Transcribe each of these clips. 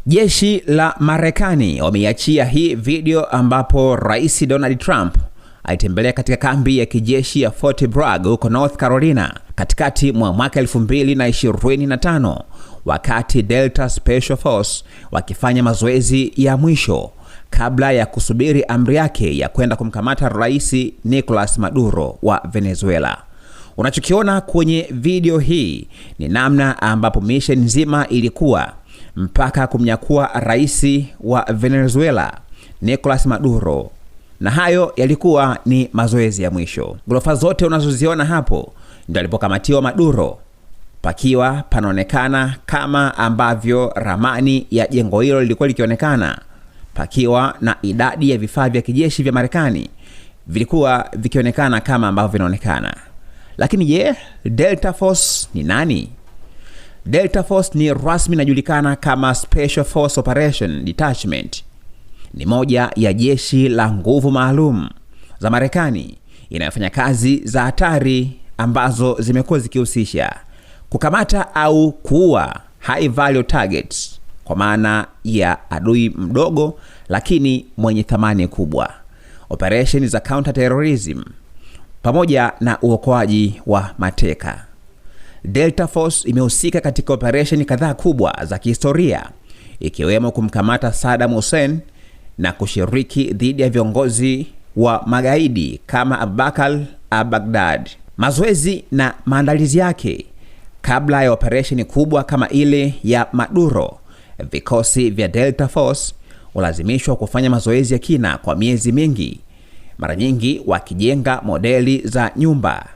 Jeshi la Marekani wameiachia hii video ambapo Rais Donald Trump alitembelea katika kambi ya kijeshi ya Fort Bragg huko North Carolina katikati mwa mwaka 2025 wakati Delta Special Force wakifanya mazoezi ya mwisho kabla ya kusubiri amri yake ya kwenda kumkamata Rais Nicolas Maduro wa Venezuela. Unachokiona kwenye video hii ni namna ambapo mission nzima ilikuwa mpaka kumnyakua Rais wa Venezuela Nicolas Maduro, na hayo yalikuwa ni mazoezi ya mwisho. Ghorofa zote unazoziona hapo ndio alipokamatiwa Maduro, pakiwa panaonekana kama ambavyo ramani ya jengo hilo lilikuwa likionekana, pakiwa na idadi ya vifaa vya kijeshi vya Marekani vilikuwa vikionekana kama ambavyo vinaonekana. Lakini je, Delta Force ni nani? Delta Force ni rasmi inajulikana kama Special Force Operation Detachment. Ni moja ya jeshi la nguvu maalum za Marekani inayofanya kazi za hatari ambazo zimekuwa zikihusisha kukamata au kuua high value targets, kwa maana ya adui mdogo lakini mwenye thamani kubwa, operation za counter terrorism pamoja na uokoaji wa mateka. Delta Force imehusika katika operation kadhaa kubwa za kihistoria, ikiwemo kumkamata Saddam Hussein na kushiriki dhidi ya viongozi wa magaidi kama Abu Bakr al-Baghdadi. Mazoezi na maandalizi yake kabla ya operation kubwa kama ile ya Maduro, vikosi vya Delta Force ulazimishwa kufanya mazoezi ya kina kwa miezi mingi, mara nyingi wakijenga modeli za nyumba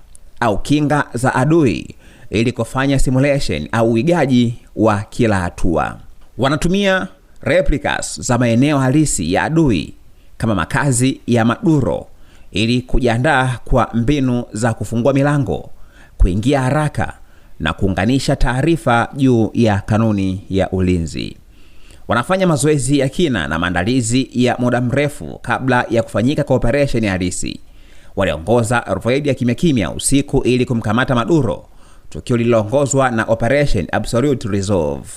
au kinga za adui ili kufanya simulation au uigaji wa kila hatua. Wanatumia replicas za maeneo halisi ya adui kama makazi ya Maduro ili kujiandaa kwa mbinu za kufungua milango, kuingia haraka na kuunganisha taarifa juu ya kanuni ya ulinzi. Wanafanya mazoezi ya kina na maandalizi ya muda mrefu kabla ya kufanyika kwa operation halisi. Waliongoza raid ya kimya usiku ili kumkamata Maduro, tukio lililoongozwa na Operation Absolute Resolve.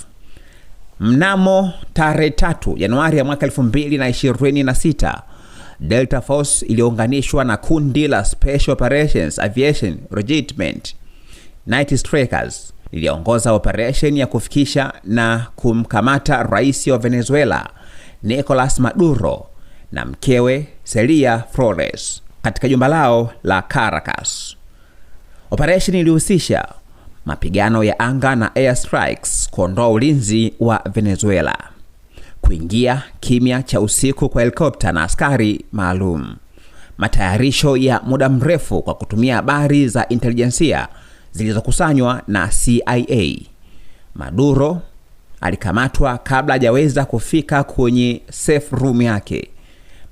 Mnamo tarehe 3 Januari ya mwaka 2026, Delta Force iliunganishwa na kundi la Special Operations Aviation Regiment Night Strikers iliongoza operation ya kufikisha na kumkamata Rais wa Venezuela Nicolas Maduro na mkewe Celia Flores katika jumba lao la Caracas. Operation ilihusisha mapigano ya anga na air strikes kuondoa ulinzi wa Venezuela, kuingia kimya cha usiku kwa helikopta na askari maalum, matayarisho ya muda mrefu kwa kutumia habari za intelijensia zilizokusanywa na CIA. Maduro alikamatwa kabla hajaweza kufika kwenye safe room yake.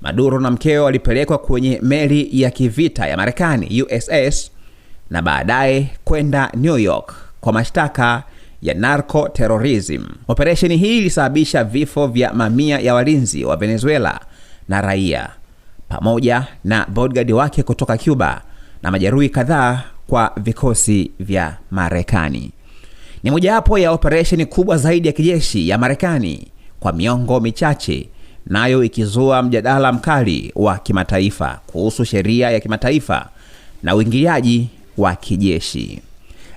Maduro na mkewe walipelekwa kwenye meli ya kivita ya Marekani USS na baadaye kwenda New York kwa mashtaka ya narco terrorism. Operation hii ilisababisha vifo vya mamia ya walinzi wa Venezuela na raia pamoja na bodyguard wake kutoka Cuba na majeruhi kadhaa kwa vikosi vya Marekani. Ni mojawapo ya operation kubwa zaidi ya kijeshi ya Marekani kwa miongo michache, nayo ikizua mjadala mkali wa kimataifa kuhusu sheria ya kimataifa na uingiliaji wa kijeshi.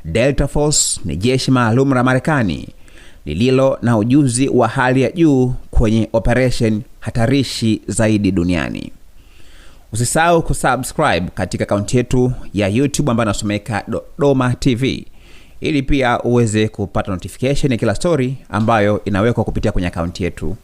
Delta Force ni jeshi maalum la Marekani lililo na ujuzi wa hali ya juu kwenye operation hatarishi zaidi duniani. Usisahau kusubscribe katika akaunti yetu ya YouTube ambayo inasomeka Dodoma TV ili pia uweze kupata notification ya kila story ambayo inawekwa kupitia kwenye akaunti yetu.